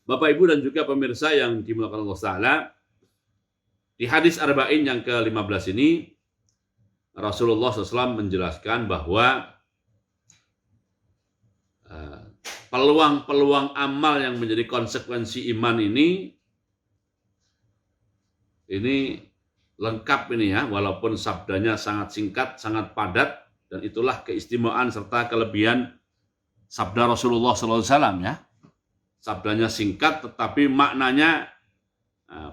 Bapak, Ibu, dan juga pemirsa yang dimuliakan Allah Ta'ala, di hadis Arba'in yang ke-15 ini, Rasulullah SAW menjelaskan bahwa peluang-peluang amal yang menjadi konsekuensi iman ini lengkap ini ya, walaupun sabdanya sangat singkat, sangat padat, dan itulah keistimewaan serta kelebihan sabda Rasulullah SAW ya. Sabdanya singkat tetapi maknanya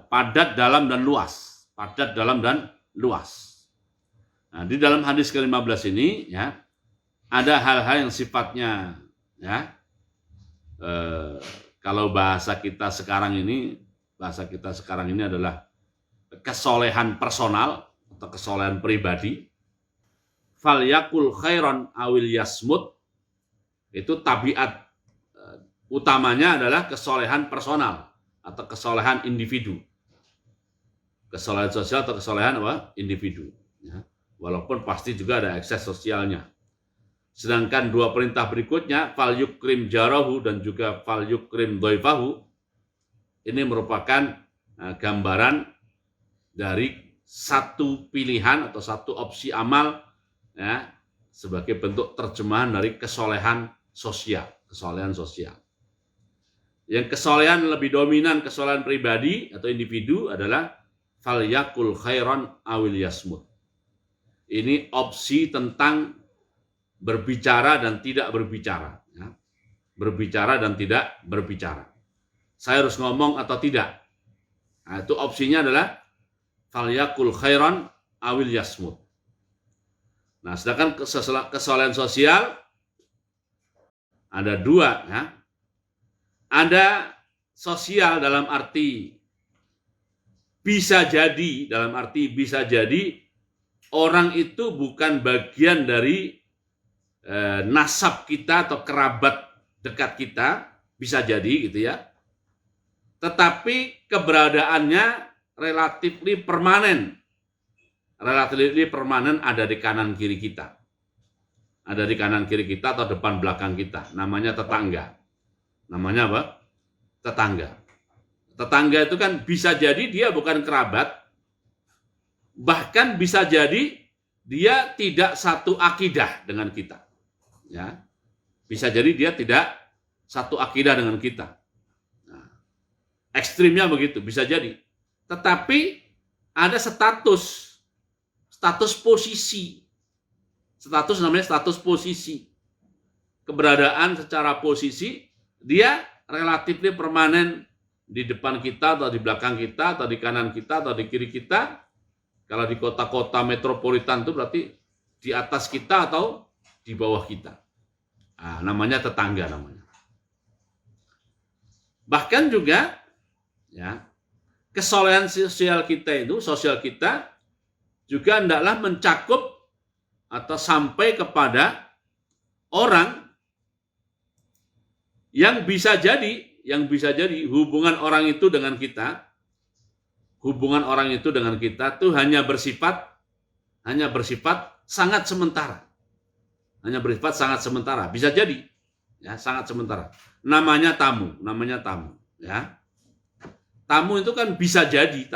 padat, dalam, dan luas. Padat, dalam, dan luas. Nah, di dalam hadis ke-15 ini ya, ada hal-hal yang sifatnya ya, kalau bahasa kita sekarang ini adalah kesolehan personal atau kesolehan pribadi. Falyakul khairan awil yasmut, itu tabiat utamanya adalah kesolehan personal atau kesolehan individu. Kesolehan sosial atau kesolehan individu. Ya. Walaupun pasti juga ada ekses sosialnya. Sedangkan dua perintah berikutnya, fal yukrim jarahu dan juga fal yukrim dhaifahu, ini merupakan gambaran dari satu pilihan atau satu opsi amal ya, sebagai bentuk terjemahan dari kesolehan sosial. Yang kesolehan lebih dominan, kesolehan pribadi atau individu adalah falyakul khairan awil yasmut. Ini opsi tentang berbicara dan tidak berbicara. Ya. Berbicara dan tidak berbicara. Saya harus ngomong atau tidak. Nah, itu opsinya adalah falyakul khairan awil yasmut. Nah, sedangkan kesolehan sosial ada dua ya. Ada sosial dalam arti bisa jadi orang itu bukan bagian dari nasab kita atau kerabat dekat kita, bisa jadi gitu ya. Tetapi keberadaannya relatif permanen ada di kanan kiri kita. Ada di kanan kiri kita atau depan belakang kita. Namanya tetangga. Namanya apa? Tetangga. Tetangga itu kan bisa jadi dia bukan kerabat, bahkan bisa jadi dia tidak satu akidah dengan kita. Ya. Bisa jadi dia tidak satu akidah dengan kita. Nah, ekstrimnya begitu, bisa jadi. Tetapi ada status posisi. Status namanya status posisi. Keberadaan secara posisi, dia relatif permanen di depan kita atau di belakang kita atau di kanan kita atau di kiri kita. Kalau di kota-kota metropolitan itu berarti di atas kita atau di bawah kita. Nah, namanya tetangga namanya. Bahkan juga ya, kesolehan sosial kita juga hendaklah mencakup atau sampai kepada orang yang bisa jadi hubungan orang itu dengan kita tuh hanya bersifat sangat sementara. Bisa jadi ya, sangat sementara. Namanya tamu, ya. Tamu itu kan bisa jadi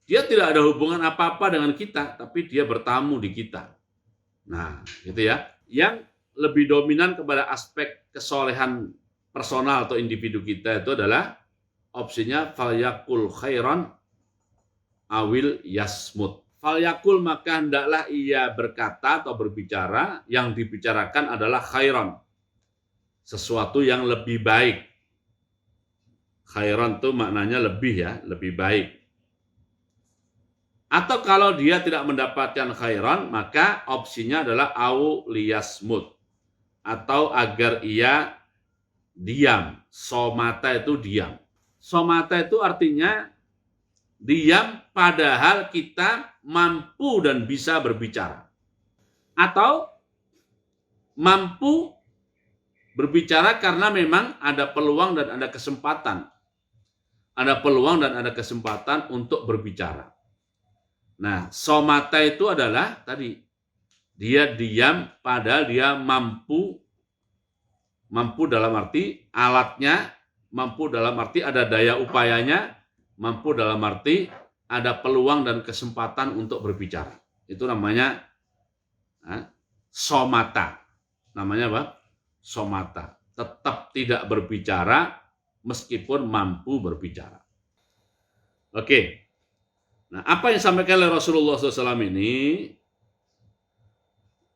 dia tidak ada hubungan apa-apa dengan kita, tapi dia bertamu di kita. Nah, gitu ya. Yang lebih dominan kepada aspek kesolehan personal atau individu kita itu adalah opsinya falyakul khairan awil yasmut. Falyakul, maka hendaklah ia berkata atau berbicara, yang dibicarakan adalah khairan, sesuatu yang lebih baik. Khairan itu maknanya lebih ya, lebih baik. Atau kalau dia tidak mendapatkan khairan, maka opsinya adalah au liyasmut, atau agar ia diam. Somata itu diam. Somata itu artinya diam padahal kita mampu dan bisa berbicara. Atau mampu berbicara karena memang ada peluang dan ada kesempatan. Ada peluang dan ada kesempatan untuk berbicara. Nah, somata itu adalah tadi, dia diam padahal dia mampu dalam arti alatnya mampu dalam arti ada daya upayanya, mampu dalam arti ada peluang dan kesempatan untuk berbicara. Itu namanya somata. Namanya apa? Somata. Tetap tidak berbicara meskipun mampu berbicara. Oke. Nah, apa yang disampaikan oleh Rasulullah SAW ini?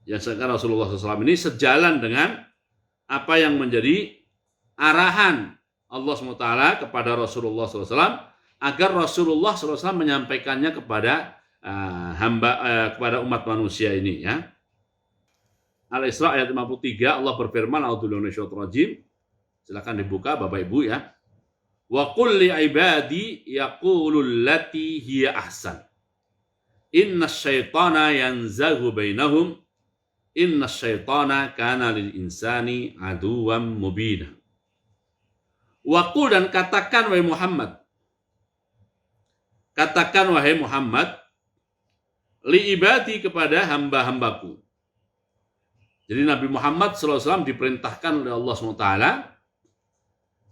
Yang disampaikan Rasulullah SAW ini sejalan dengan apa yang menjadi arahan Allah SWT kepada Rasulullah SAW agar Rasulullah SAW menyampaikannya kepada kepada umat manusia ini, ya. Al-Isra ayat 53, Allah berfirman, a'udzubillahi minasyaitonir rajim. Silakan dibuka Bapak Ibu, ya. Wa qul li ibadi yaqulul lati hiya ahsan. Innasyaitana yanzaghu bainahum. Innasyaitana kana lil insani aduwwan mubina. Wa qul, dan katakan wahai Muhammad. Katakan wahai Muhammad li ibadi, kepada hamba-hambaku. Jadi Nabi Muhammad SAW diperintahkan oleh Allah SWT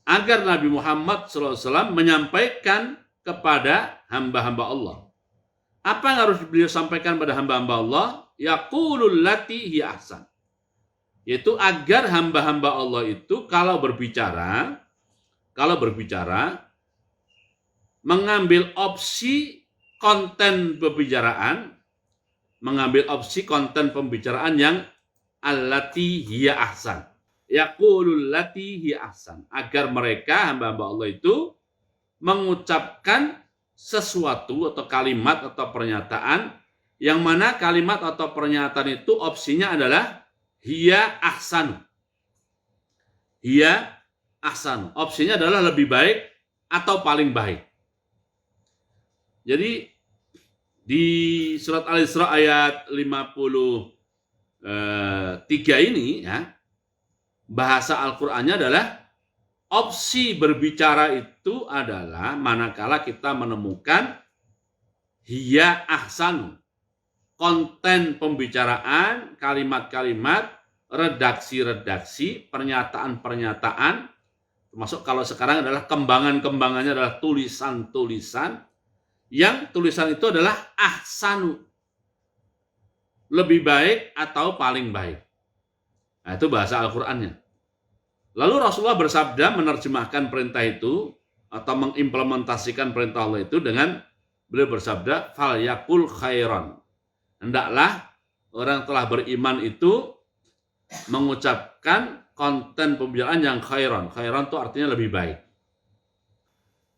agar Nabi Muhammad SAW menyampaikan kepada hamba-hamba Allah. Apa yang harus beliau sampaikan pada hamba-hamba Allah? Yaqulul lati hiya ahsan. Yaitu agar hamba-hamba Allah itu kalau berbicara mengambil opsi konten pembicaraan yang allati hiya ahsan. Yaqulul lati hiya ahsan. Agar mereka hamba-hamba Allah itu mengucapkan sesuatu atau kalimat atau pernyataan yang mana kalimat atau pernyataan itu opsinya adalah hiya ahsan. Hiya ahsan. Opsinya adalah lebih baik atau paling baik. Jadi di surat Al-Isra ayat 53 ini, ya, bahasa Al-Qur'annya adalah opsi berbicara itu adalah manakala kita menemukan hiya ahsan, konten pembicaraan, kalimat-kalimat, redaksi-redaksi, pernyataan-pernyataan, termasuk kalau sekarang adalah kembangan-kembangannya adalah tulisan-tulisan, yang tulisan itu adalah ahsanu, lebih baik atau paling baik. Nah, itu bahasa Al-Qur'annya. Lalu Rasulullah bersabda menerjemahkan perintah itu atau mengimplementasikan perintah Allah itu dengan beliau bersabda, fal yakul khairan. Hendaklah orang telah beriman itu mengucapkan konten pembicaraan yang khairan. Khairan itu artinya lebih baik.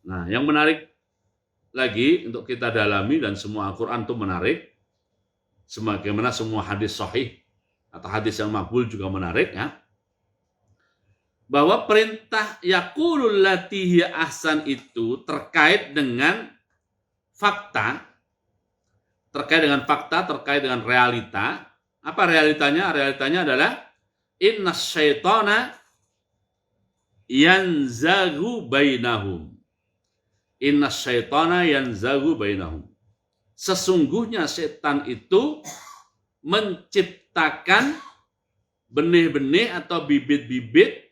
Nah, yang menarik lagi untuk kita dalami, dan semua Al-Quran itu menarik, sebagaimana semua hadis sahih atau hadis yang makbul juga menarik, ya, bahwa perintah yaqulul lati hiya ahsan itu terkait dengan fakta, terkait dengan realita. Apa realitanya? Realitanya adalah innasyaitana yanzaghu bainahum. Innasyaitana yanzaghu bainahum. Sesungguhnya setan itu menciptakan benih-benih atau bibit-bibit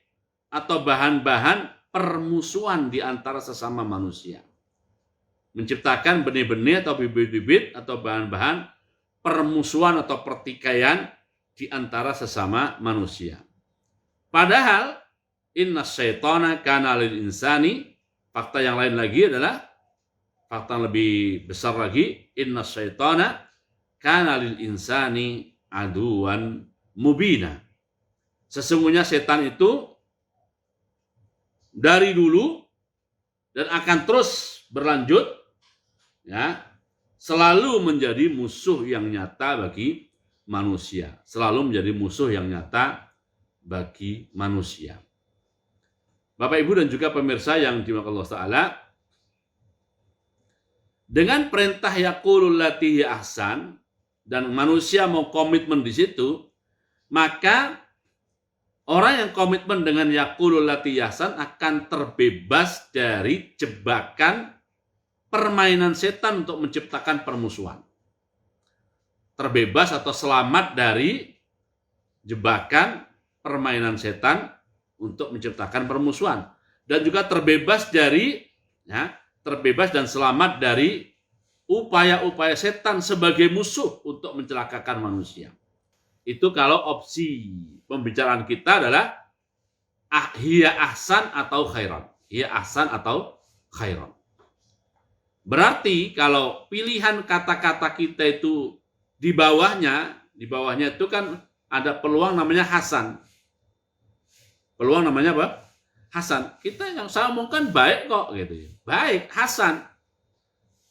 atau bahan-bahan permusuhan di antara sesama manusia. Menciptakan benih-benih atau bibit-bibit atau bahan-bahan permusuhan atau pertikaian di antara sesama manusia. Padahal innasyaitana kana lil insani, fakta yang lain lagi adalah, fakta yang lebih besar lagi, innasyaitana kana lil insani aduwan mubina. Sesungguhnya setan itu dari dulu dan akan terus berlanjut, ya, selalu menjadi musuh yang nyata bagi manusia. Selalu menjadi musuh yang nyata bagi manusia. Bapak, Ibu, dan juga pemirsa yang dimuliakan Allah Ta'ala, dengan perintah yaqulul lati hiya ahsan, dan manusia mau komitmen di situ, maka orang yang komitmen dengan yaqulul lati hiya ahsan akan terbebas dari jebakan permainan setan untuk menciptakan permusuhan. Terbebas atau selamat dari jebakan permainan setan untuk menciptakan permusuhan. dan juga terbebas dari terbebas dan selamat dari upaya-upaya setan sebagai musuh untuk mencelakakan manusia. Itu kalau opsi pembicaraan kita adalah hiya ahsan atau khairan. Hiya ahsan atau khairan. Berarti kalau pilihan kata-kata kita itu di bawahnya itu kan ada peluang namanya hasan. Peluang namanya apa? Hasan. Kita yang saya omongkan baik kok gitu. Baik, hasan.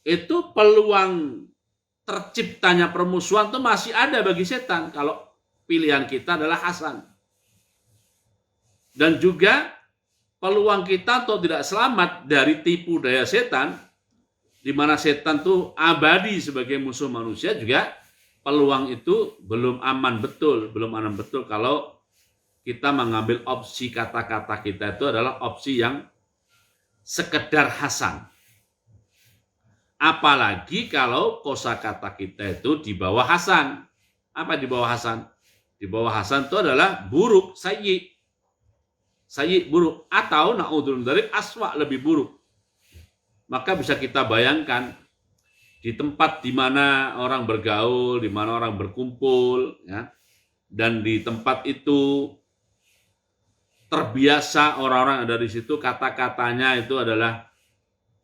Itu peluang terciptanya permusuhan itu masih ada bagi setan kalau pilihan kita adalah hasan. Dan juga peluang kita untuk tidak selamat dari tipu daya setan, di mana setan itu abadi sebagai musuh manusia, juga peluang itu belum aman betul kalau kita mengambil opsi kata-kata kita itu adalah opsi yang sekedar hasan. Apalagi kalau kosakata kita itu di bawah hasan. Apa di bawah hasan? Di bawah hasan itu adalah buruk, sayyi buruk, atau na'udzubillah dari aswa, lebih buruk. Maka bisa kita bayangkan di tempat di mana orang bergaul, di mana orang berkumpul, ya, dan di tempat itu terbiasa orang-orang ada di situ kata-katanya itu adalah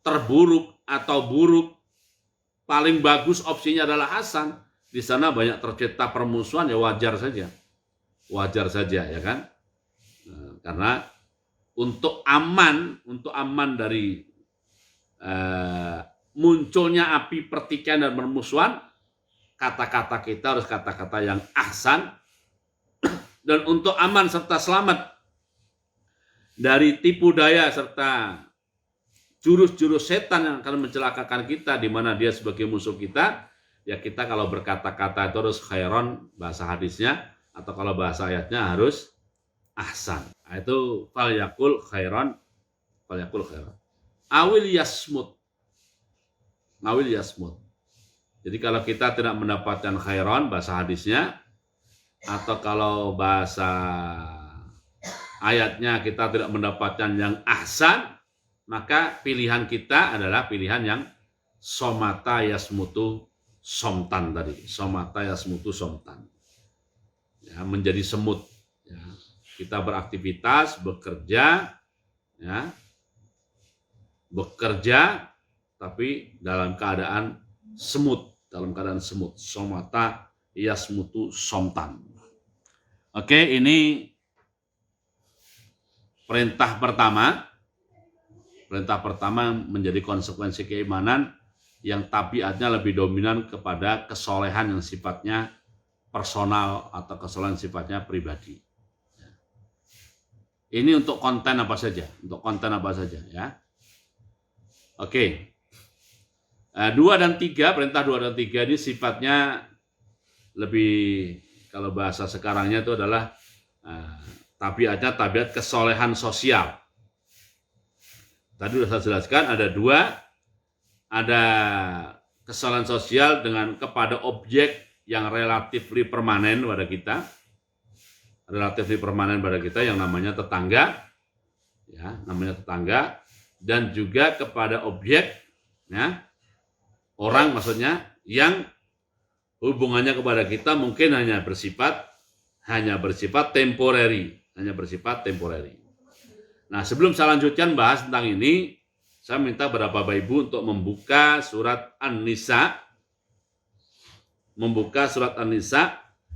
terburuk atau buruk, paling bagus opsinya adalah hasan. Di sana banyak tercipta permusuhan, ya wajar saja ya kan. Karena untuk aman dari munculnya api pertikaian dan permusuhan, kata-kata kita harus kata-kata yang ahsan. Dan untuk aman serta selamat dari tipu daya serta jurus-jurus setan yang akan mencelakakan kita, di mana dia sebagai musuh kita, ya kita kalau berkata-kata itu harus khairon bahasa hadisnya, atau kalau bahasa ayatnya harus ahsan. Itu falyakul khairan, awil yasmut. Jadi kalau kita tidak mendapatkan khairan bahasa hadisnya, atau kalau bahasa ayatnya kita tidak mendapatkan yang ahsan, maka pilihan kita adalah pilihan yang somata yasmutu somtan tadi. Somata yasmutu somtan. Ya, menjadi semut. Ya. Kita beraktivitas, bekerja, tapi dalam keadaan semut. Somata yasmutu somtan. Oke, ini perintah pertama menjadi konsekuensi keimanan yang tabiatnya lebih dominan kepada kesolehan yang sifatnya personal atau kesolehan sifatnya pribadi. Ini untuk konten apa saja ya. Oke. 2 dan 3, perintah 2 dan 3 ini sifatnya lebih, kalau bahasa sekarangnya itu adalah tabiat kesolehan sosial. Tadi sudah saya jelaskan ada 2, ada kesolehan sosial dengan kepada objek yang relatif permanen pada kita, yang namanya tetangga, dan juga kepada objek, ya, orang maksudnya yang hubungannya kepada kita mungkin hanya bersifat temporary. Nah, sebelum saya lanjutkan bahas tentang ini, saya minta beberapa Bapak Ibu untuk membuka surat An-Nisa.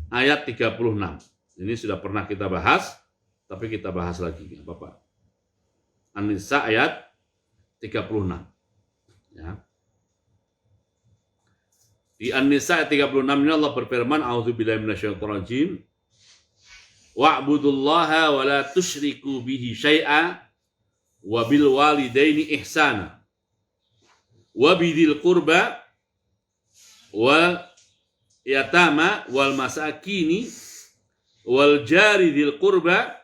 Ayat 36. Ini sudah pernah kita bahas, tapi kita bahas lagi, Bapak. An-Nisa ayat 36. Ya. Di An-Nisa ayat 36 ini Allah berfirman, a'udzubillahi minasyaitonir rajim. Wa'budullaha wa la tusyriku bihi syai'a wa bil walidaini ihsana wa bidil qurba wal yatama wal masakini wal jari dil qurba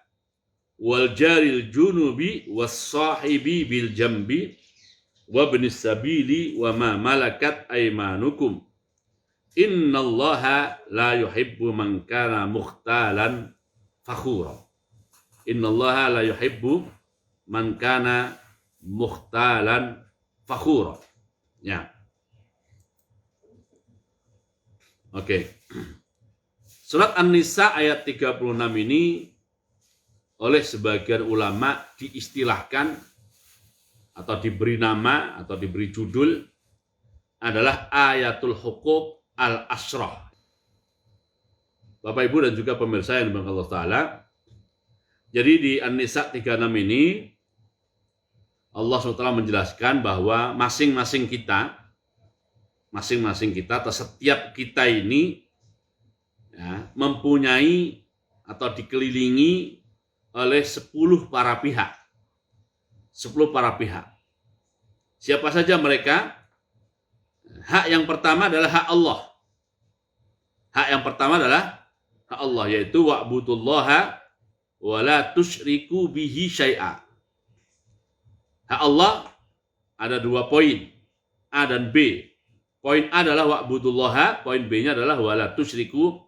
wal jaril junubi was sahibi bil jambi wa ibnis sabili wa ma malakat aymanukum innallaha la yuhibbu man kana mukhtalan fakhura. Innallaha la yuhibbu man kana mukhtalan fakhura. Ya. Oke. Surat An-Nisa ayat 36 ini oleh sebagian ulama diistilahkan atau diberi nama atau diberi judul adalah ayatul huquq al-ashrah. Bapak Ibu dan juga pemirsa yang dimuliakan Allah Ta'ala. Jadi di An-Nisa 36 ini Allah SWT menjelaskan bahwa masing-masing kita atau setiap kita ini ya, mempunyai atau dikelilingi oleh 10 para pihak. 10 para pihak. Siapa saja mereka? Hak yang pertama adalah hak Allah. Hak yang pertama adalah hak Allah, yaitu wa'budullaha wa la tusyriku bihi syai'a. Hak Allah ada 2 poin, A dan B. Poin A adalah wa'budullaha, poin B-nya adalah wa la tusyriku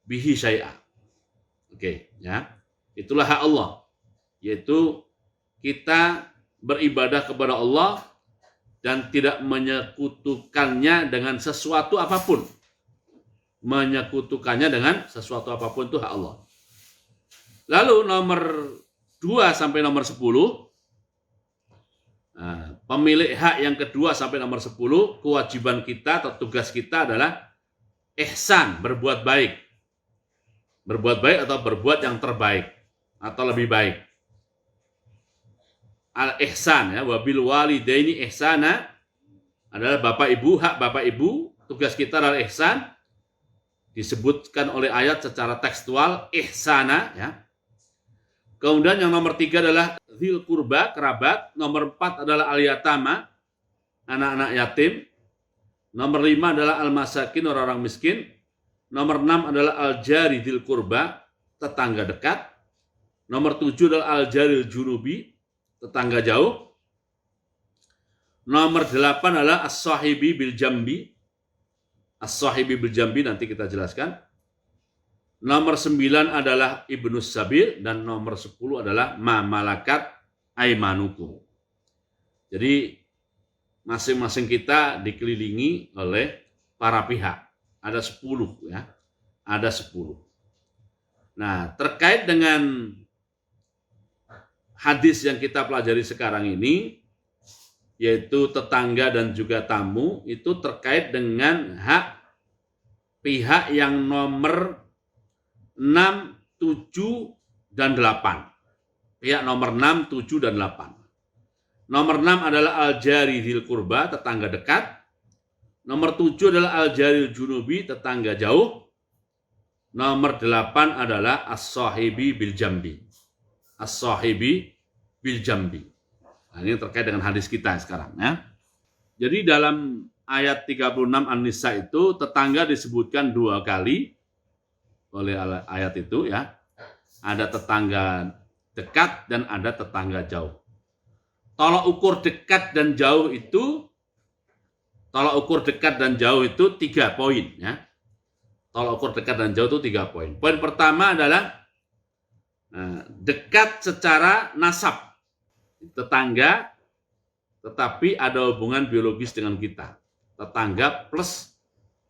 bihi syai'a. Oke, ya. Itulah hak Allah, yaitu kita beribadah kepada Allah dan tidak menyekutukannya dengan sesuatu apapun. Menyekutukannya dengan sesuatu apapun itu hak Allah. Lalu nomor 2 sampai nomor 10, pemilik hak yang kedua sampai nomor 10, kewajiban kita atau tugas kita adalah ihsan, berbuat baik. Berbuat baik atau berbuat yang terbaik atau lebih baik. Al-ihsan, ya, wabil walidaini ihsana adalah bapak ibu, hak bapak ibu, tugas kita adalah ihsan. Disebutkan oleh ayat secara tekstual ihsana, ya. Kemudian yang nomor 3 adalah dzil qurba, kerabat. Nomor 4 adalah al-yatama, anak-anak yatim. Nomor 5 adalah al-masakin, orang-orang miskin. Nomor 6 adalah al-jari dzil qurba, tetangga dekat. Nomor 7 adalah al-jaril junubi, tetangga jauh. Nomor 8 adalah as-sahibi bil jambi. As-sahibi bil jambi nanti kita jelaskan. Nomor 9 adalah ibnus sabil dan nomor 10 adalah ma malakat aimanukum. Jadi masing-masing kita dikelilingi oleh para pihak. Ada 10, ya. Ada 10. Nah, terkait dengan hadis yang kita pelajari sekarang ini, yaitu tetangga dan juga tamu, itu terkait dengan hak pihak yang nomor 6, 7, dan 8. Pihak nomor 6, 7, dan 8. Nomor 6 adalah al-jari dzil qurba, tetangga dekat. Nomor 7 adalah al-jaril junubi, tetangga jauh. Nomor 8 adalah as-sahibi bil jambi. As-sahibi bil jambi. Nah, ini terkait dengan hadis kita sekarang, ya. Jadi dalam ayat 36 An-Nisa itu tetangga disebutkan 2 kali oleh ayat itu, ya. Ada tetangga dekat dan ada tetangga jauh. Tolak ukur dekat dan jauh itu 3 poin, ya. Tolak ukur dekat dan jauh itu 3 poin. Poin pertama adalah dekat secara nasab, tetangga tetapi ada hubungan biologis dengan kita. Tetangga plus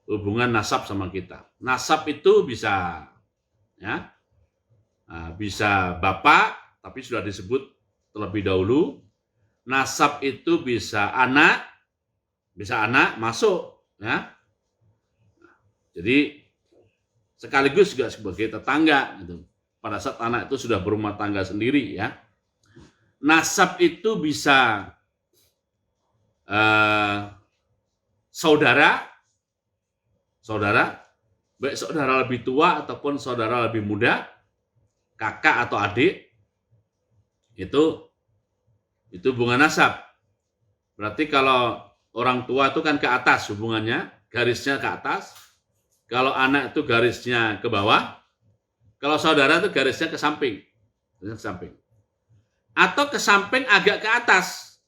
hubungan nasab sama kita. Nasab itu bisa, ya, bisa bapak tapi sudah disebut terlebih dahulu. Nasab itu bisa anak masuk, ya. Jadi sekaligus juga sebagai tetangga gitu. Pada saat anak itu sudah berumah tangga sendiri, ya. Nasab itu bisa saudara, baik saudara lebih tua ataupun saudara lebih muda, kakak atau adik, itu hubungan nasab. Berarti kalau orang tua itu kan ke atas hubungannya, garisnya ke atas. Kalau anak itu garisnya ke bawah. Kalau saudara itu garisnya ke samping. Atau ke samping agak ke atas.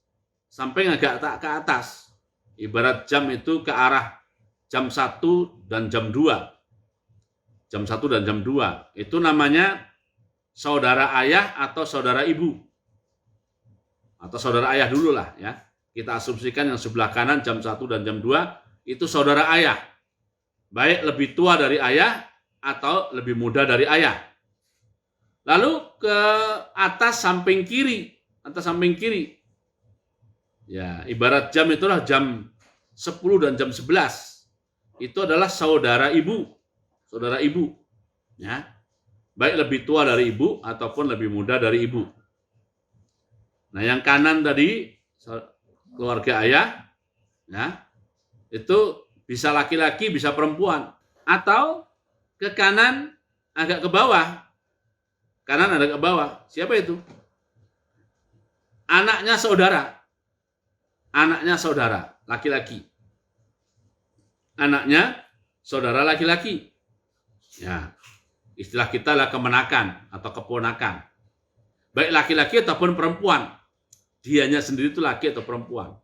Samping agak tak ke atas. Ibarat jam itu ke arah jam 1 dan jam 2. Jam 1 dan jam 2. Itu namanya saudara ayah atau saudara ibu. atau saudara ayah dulu lah ya. Kita asumsikan yang sebelah kanan jam 1 dan jam 2 itu saudara ayah. Baik lebih tua dari ayah atau lebih muda dari ayah. Lalu ke atas samping kiri. Ya, ibarat jam itulah jam 10 dan jam 11. Itu adalah saudara ibu. Ya. Baik lebih tua dari ibu ataupun lebih muda dari ibu. Nah, yang kanan tadi keluarga ayah, ya, itu bisa laki-laki, bisa perempuan, atau ke kanan agak ke bawah. Kanan agak ke bawah. Siapa itu? Anaknya saudara, laki-laki. Anaknya saudara laki-laki. Ya, istilah kita adalah kemenakan atau keponakan. Baik laki-laki ataupun perempuan. Dianya sendiri itu laki atau perempuan.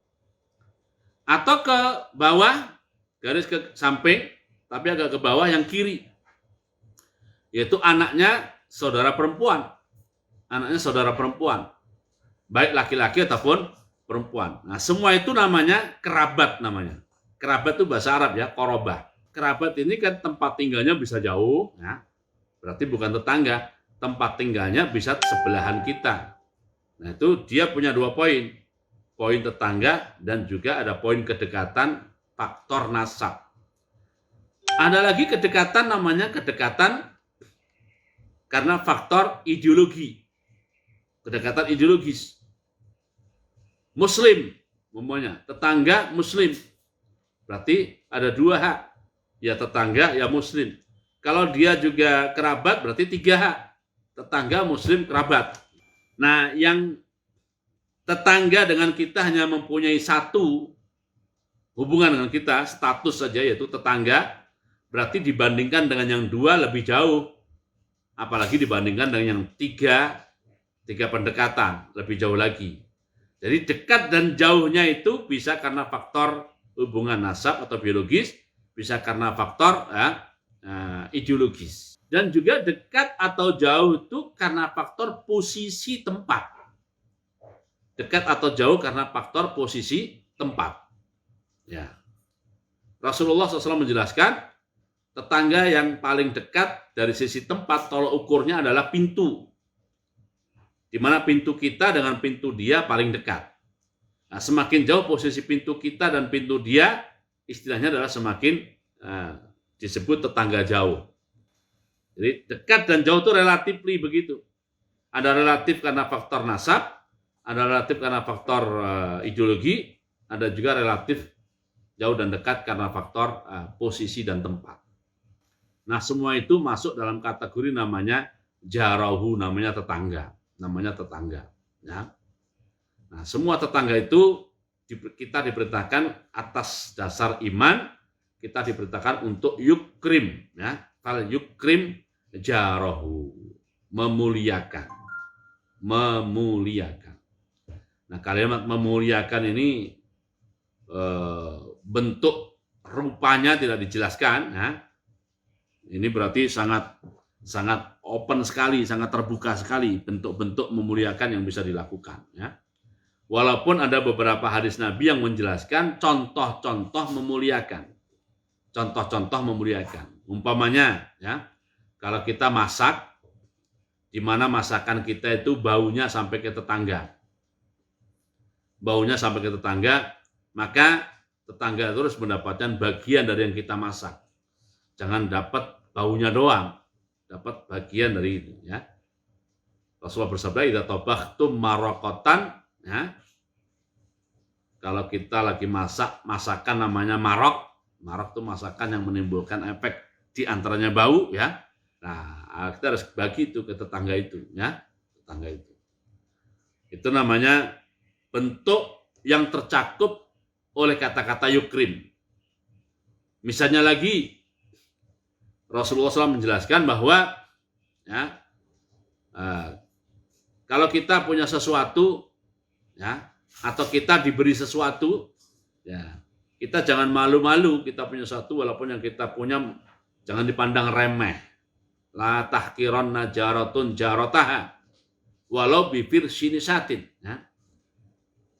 Atau ke bawah, garis ke samping, tapi agak ke bawah yang kiri. Yaitu anaknya saudara perempuan. Baik laki-laki ataupun perempuan. Nah, semua itu namanya kerabat namanya. Kerabat itu bahasa Arab ya, korobah. Kerabat ini kan tempat tinggalnya bisa jauh, ya. Berarti bukan tetangga. Tempat tinggalnya bisa sebelahan kita. Nah, itu dia punya 2 poin. Poin tetangga dan juga ada poin kedekatan faktor nasab. Ada lagi kedekatan namanya kedekatan karena faktor ideologi. Kedekatan ideologis. Muslim, umpamanya, tetangga muslim. Berarti ada 2 hak. Ya tetangga, ya muslim. Kalau dia juga kerabat berarti 3 hak. Tetangga, muslim, kerabat. Nah, yang tetangga dengan kita hanya mempunyai 1 hubungan dengan kita, status saja yaitu tetangga, berarti dibandingkan dengan yang 2 lebih jauh. Apalagi dibandingkan dengan yang 3 pendekatan, lebih jauh lagi. Jadi dekat dan jauhnya itu bisa karena faktor hubungan nasab atau biologis, bisa karena faktor ideologis. Dan juga dekat atau jauh itu karena faktor posisi tempat. Dekat atau jauh karena faktor posisi tempat. Ya. Rasulullah SAW menjelaskan, tetangga yang paling dekat dari sisi tempat tolok ukurnya adalah pintu. Di mana pintu kita dengan pintu dia paling dekat. Nah, semakin jauh posisi pintu kita dan pintu dia, istilahnya adalah semakin disebut tetangga jauh. Jadi dekat dan jauh itu relatif begitu. Ada relatif karena faktor nasab, ada relatif karena faktor ideologi, ada juga relatif jauh dan dekat karena faktor posisi dan tempat. Nah, semua itu masuk dalam kategori namanya jarahu, namanya tetangga. Ya. Nah, semua tetangga itu kita diperintahkan atas dasar iman, kita diperintahkan untuk yukrim, ya. Fal yukrim jarahu, memuliakan. Nah, kalimat memuliakan ini bentuk rupanya tidak dijelaskan, ya. Ini berarti sangat open sekali, sangat terbuka sekali bentuk-bentuk memuliakan yang bisa dilakukan, ya. Walaupun ada beberapa hadis Nabi yang menjelaskan contoh-contoh memuliakan. Umpamanya, ya, kalau kita masak, di mana masakan kita itu baunya sampai ke tetangga. Maka tetangga terus mendapatkan bagian dari yang kita masak. Jangan dapat baunya doang, dapat bagian dari itu, ya. Rasulullah bersabda, idza tabaktum maraqatan, ya. Kalau kita lagi masakan namanya marok itu masakan yang menimbulkan efek di antaranya bau, ya. Nah, kita harus bagi itu ke tetangga itu, ya. Itu namanya bentuk yang tercakup oleh kata-kata yukrim. Misalnya lagi, Rasulullah SAW menjelaskan bahwa, ya, kalau kita punya sesuatu, ya, atau kita diberi sesuatu, ya, kita jangan malu-malu kita punya sesuatu, walaupun yang kita punya jangan dipandang remeh. La tahkiranna jaratun jarataha walau bifir sinisatin, ya.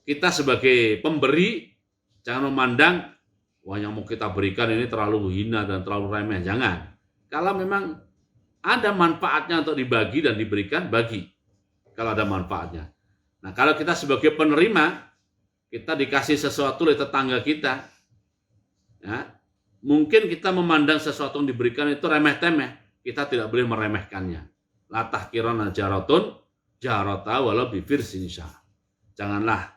kita sebagai pemberi jangan memandang wah yang mau kita berikan ini terlalu hina dan terlalu remeh. Jangan. Kalau memang ada manfaatnya untuk dibagi dan diberikan, bagi. Kalau ada manfaatnya. Nah, kalau kita sebagai penerima, kita dikasih sesuatu oleh tetangga kita, ya, mungkin kita memandang sesuatu yang diberikan itu remeh-temeh. Kita tidak boleh meremehkannya. La tahqiranna jaratun jarata walau bifirsin syah. Janganlah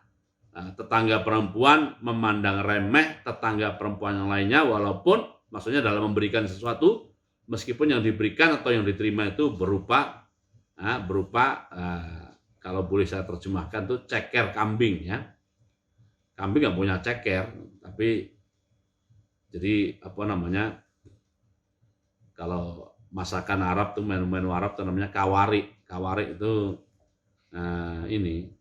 tetangga perempuan memandang remeh tetangga perempuan yang lainnya, walaupun maksudnya dalam memberikan sesuatu, meskipun yang diberikan atau yang diterima itu berupa kalau boleh saya terjemahkan tuh ceker kambing, ya. Kambing nggak punya ceker, tapi jadi kalau masakan Arab tuh, menu-menu Arab tuh namanya kawari. Kawari itu ini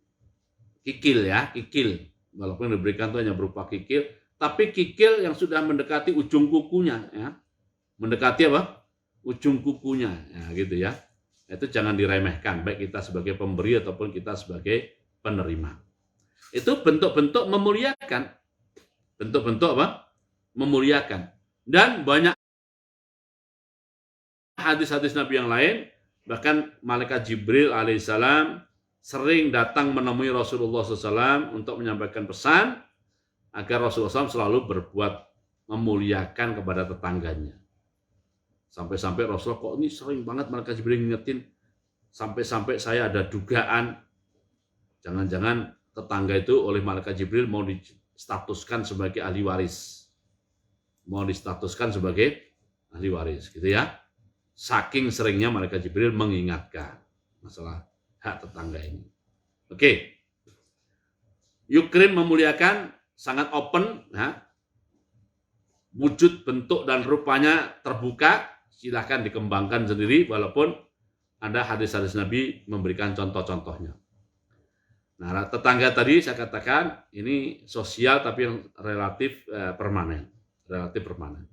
kikil, ya, kikil. Walaupun yang diberikan tuh hanya berupa kikil, tapi kikil yang sudah mendekati ujung kukunya, ya. Mendekati apa? Ujung kukunya, ya, gitu ya. Itu jangan diremehkan, baik kita sebagai pemberi ataupun kita sebagai penerima. Itu bentuk-bentuk memuliakan. Bentuk-bentuk apa? Memuliakan. Dan banyak hadis-hadis Nabi yang lain, bahkan malaikat Jibril alaihissalam sering datang menemui Rasulullah SAW untuk menyampaikan pesan agar Rasulullah SAW selalu berbuat memuliakan kepada tetangganya. Sampai-sampai Rasulullah, kok ini sering banget malaikat Jibril ngingetin, sampai-sampai saya ada dugaan jangan-jangan tetangga itu oleh malaikat Jibril mau distatuskan sebagai ahli waris. Mau distatuskan sebagai ahli waris, gitu ya. Saking seringnya malaikat Jibril mengingatkan masalah hak tetangga ini. Oke. Yukrim memuliakan, sangat open, ya. Wujud, bentuk, dan rupanya terbuka. Silahkan dikembangkan sendiri, walaupun ada hadis-hadis Nabi memberikan contoh-contohnya. Nah, tetangga tadi saya katakan ini sosial tapi yang relatif permanen, relatif permanen.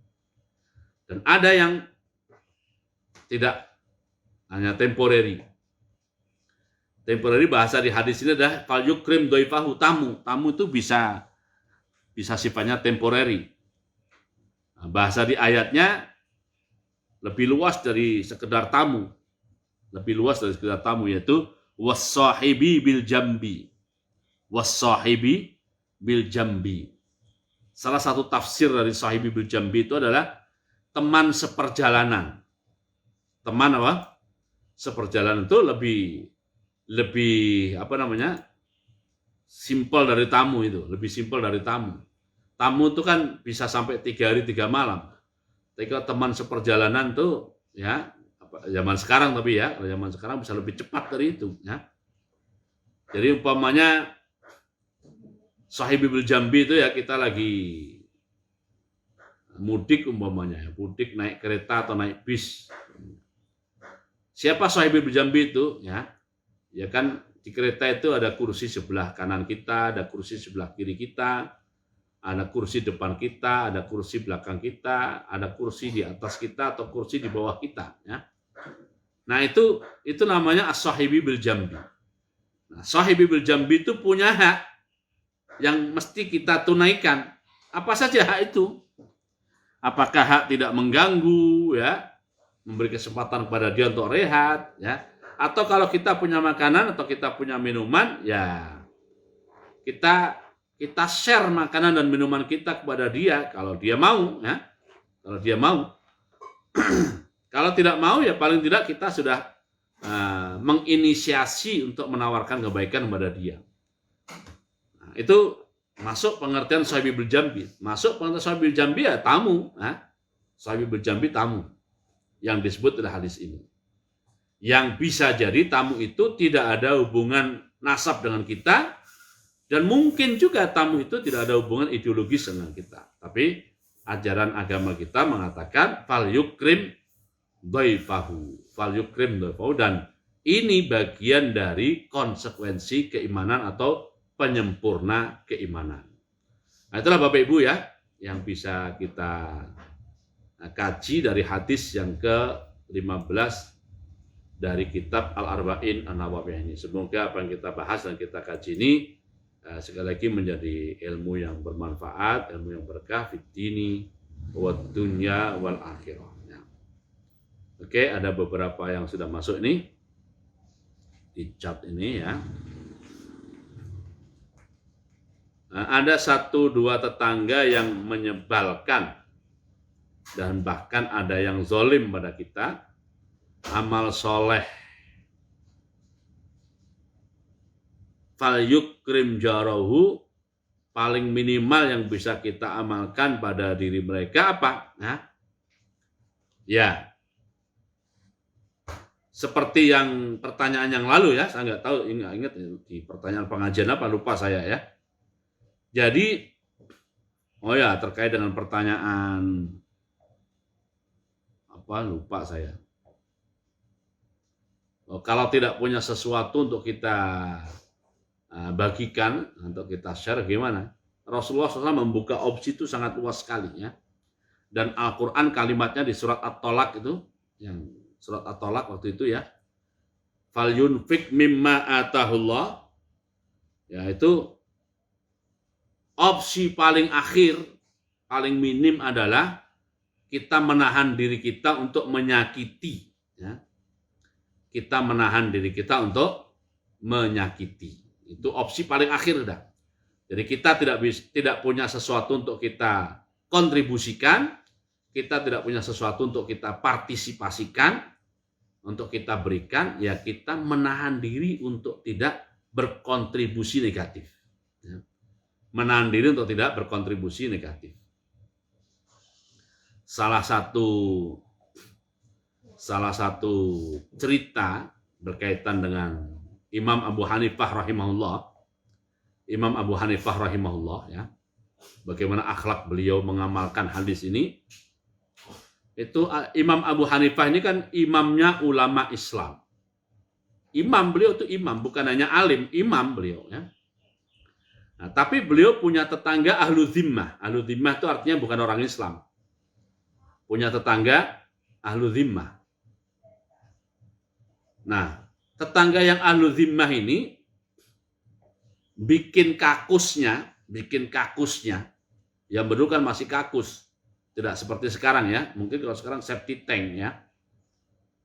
Dan ada yang tidak, hanya temporary. Temporary bahasa di hadis ini adalah fal yukrim dhaifahu, tamu. Tamu itu bisa sifatnya temporary. Nah, bahasa di ayatnya lebih luas dari sekedar tamu. Lebih luas dari sekedar tamu, yaitu was-sahibi bil jambi. Was-sahibi bil jambi. Salah satu tafsir dari sahibi bil jambi itu adalah teman seperjalanan. Teman apa? Seperjalanan itu lebih simpel dari tamu itu, lebih simpel dari tamu. Tamu itu kan bisa sampai 3 hari 3 malam. Tapi kalau teman seperjalanan tuh, ya, zaman sekarang tapi ya, zaman sekarang bisa lebih cepat dari itu, ya. Jadi umpamanya sahibul jambi itu ya, kita lagi mudik umpamanya, mudik naik kereta atau naik bis. Siapa sahibul jambi itu, ya? Ya kan di kereta itu ada kursi sebelah kanan kita, ada kursi sebelah kiri kita, ada kursi depan kita, ada kursi belakang kita, ada kursi di atas kita atau kursi di bawah kita, ya. Nah, itu namanya as-sahibi bil jambi. Nah, sahibi bil jambi itu punya hak yang mesti kita tunaikan. Apa saja hak itu? Apakah hak tidak mengganggu, ya, memberi kesempatan kepada dia untuk rehat, ya, atau kalau kita punya makanan atau kita punya minuman, ya kita share makanan dan minuman kita kepada dia kalau dia mau, ya. Kalau dia mau. Kalau tidak mau, ya paling tidak kita sudah menginisiasi untuk menawarkan kebaikan kepada dia. Nah, itu masuk pengertian sahibul jambi. Masuk pengertian sahibul jambi ya tamu, ya. Sahibul jambi tamu yang disebut dalam hadis ini. Yang bisa jadi tamu itu tidak ada hubungan nasab dengan kita, dan mungkin juga tamu itu tidak ada hubungan ideologis dengan kita. Tapi ajaran agama kita mengatakan fal yukrim dhaifahu, fal yukrim dhaifahu, dan ini bagian dari konsekuensi keimanan atau penyempurna keimanan. Nah, itulah Bapak Ibu, ya, yang bisa kita kaji dari hadis yang ke-15 dari kitab Al-Arba'in An-Nawawiyah ini. Semoga apa yang kita bahas dan kita kaji ini sekali lagi menjadi ilmu yang bermanfaat, ilmu yang berkah fid dini wad dunya wal akhirah. Ya. Oke, ada beberapa yang sudah masuk ini di chat ini ya. Ada 1-2 tetangga yang menyebalkan dan bahkan ada yang zolim pada kita. Amal soleh fal yukrim jarahu, paling minimal yang bisa kita amalkan pada diri mereka apa? Nah, ya, seperti yang pertanyaan yang lalu ya, saya nggak tahu, ingat di pertanyaan pengajian apa, lupa saya ya. Jadi, oh ya, terkait dengan pertanyaan apa, lupa saya. Kalau tidak punya sesuatu untuk kita bagikan, untuk kita share, gimana? Rasulullah SAW membuka opsi itu sangat luas sekali ya. Dan Al-Quran kalimatnya di surat At-Tolak itu, yang surat At-Tolak waktu itu ya, fal yunfik mimma atahullah, yaitu opsi paling akhir, paling minim adalah kita menahan diri kita untuk menyakiti ya. Kita menahan diri kita untuk menyakiti. Itu opsi paling akhir dah. Jadi kita tidak punya sesuatu untuk kita kontribusikan, kita tidak punya sesuatu untuk kita partisipasikan, untuk kita berikan, ya kita menahan diri untuk tidak berkontribusi negatif. Ya. Menahan diri untuk tidak berkontribusi negatif. Salah satu cerita berkaitan dengan Imam Abu Hanifah rahimahullah ya. Bagaimana akhlak beliau mengamalkan hadis ini. Itu Imam Abu Hanifah ini kan imamnya ulama Islam. Imam beliau itu imam, bukan hanya alim, imam beliau ya. Nah, tapi beliau punya tetangga ahlu zimmah. Ahlu zimmah itu artinya bukan orang Islam. Punya tetangga ahlu zimmah. Nah, tetangga yang ahlu zimmah ini bikin kakusnya, yang dulu kan masih kakus, tidak seperti sekarang ya, mungkin kalau sekarang septic tank ya.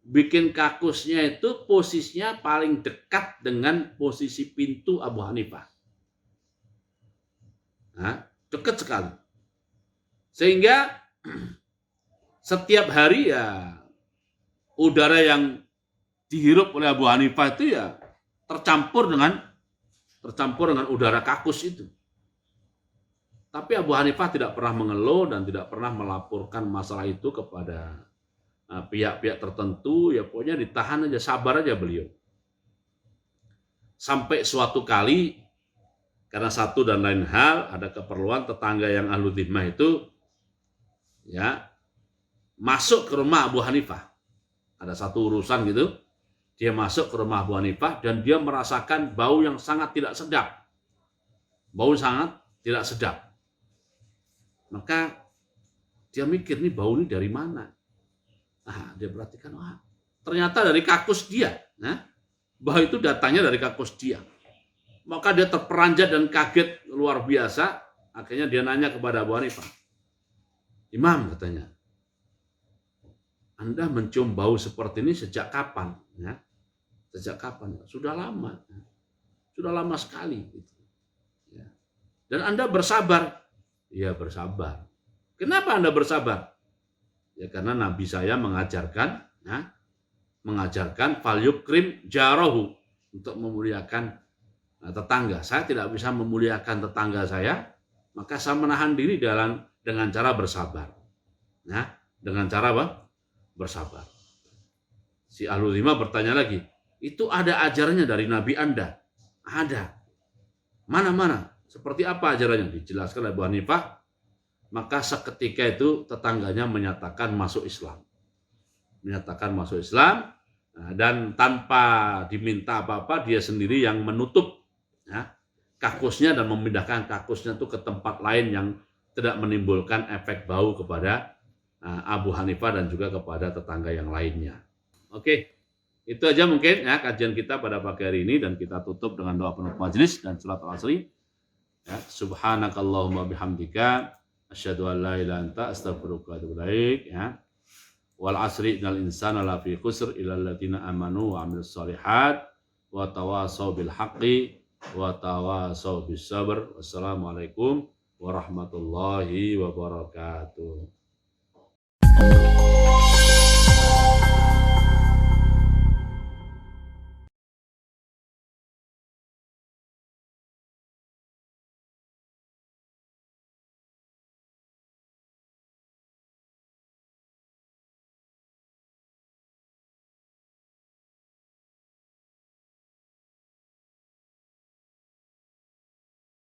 Bikin kakusnya itu posisinya paling dekat dengan posisi pintu Abu Hanifah. Nah, dekat sekali. Sehingga setiap hari ya udara yang dihirup oleh Abu Hanifah itu ya tercampur dengan udara kakus itu. Tapi Abu Hanifah tidak pernah mengeluh dan tidak pernah melaporkan masalah itu kepada pihak-pihak tertentu, ya pokoknya ditahan aja, sabar aja beliau. Sampai suatu kali karena satu dan lain hal ada keperluan, tetangga yang ahlu zimmah itu ya masuk ke rumah Abu Hanifah. Ada satu urusan gitu. Dia masuk ke rumah Abu Hanifah dan dia merasakan bau yang sangat tidak sedap. Maka dia mikir, nih bau ini dari mana? Nah, dia perhatikan, ternyata dari kakus dia. Nah, bau itu datangnya dari kakus dia. Maka dia terperanjat dan kaget luar biasa. Akhirnya dia nanya kepada Abu Hanifah. Imam, katanya, Anda mencium bau seperti ini sejak kapan? Ya. Sejak kapan? Sudah lama. Sudah lama sekali. Ya. Dan Anda bersabar. Iya, bersabar. Kenapa Anda bersabar? Ya karena Nabi saya mengajarkan fal yukrim jarahu, untuk memuliakan tetangga. Saya tidak bisa memuliakan tetangga saya, maka saya menahan diri dengan cara bersabar. Nah, dengan cara apa? Bersabar. Si ahlu zimmah bertanya lagi, itu ada ajarannya dari Nabi Anda? Ada. Mana? Seperti apa ajarannya? Dijelaskan oleh Abu Hanifah. Maka seketika itu tetangganya menyatakan masuk Islam. Dan tanpa diminta apa-apa, dia sendiri yang menutup kakusnya dan memindahkan kakusnya itu ke tempat lain yang tidak menimbulkan efek bau kepada Abu Hanifah dan juga kepada tetangga yang lainnya. Oke. Itu aja mungkin ya kajian kita pada pagi hari ini, dan kita tutup dengan doa penutup majelis dan salat al-asri. Ya, subhanakallahumma bihamdika asyhadu an la ilaha illa anta astaghfiruka wa atubu ilaik. Ya. Wal asri innal insana lafi khusr illal ladzina amanu wa amilus shalihat wa tawasaw bil haqqi wa tawasaw bis sabr. Wassalamualaikum warahmatullahi wabarakatuh.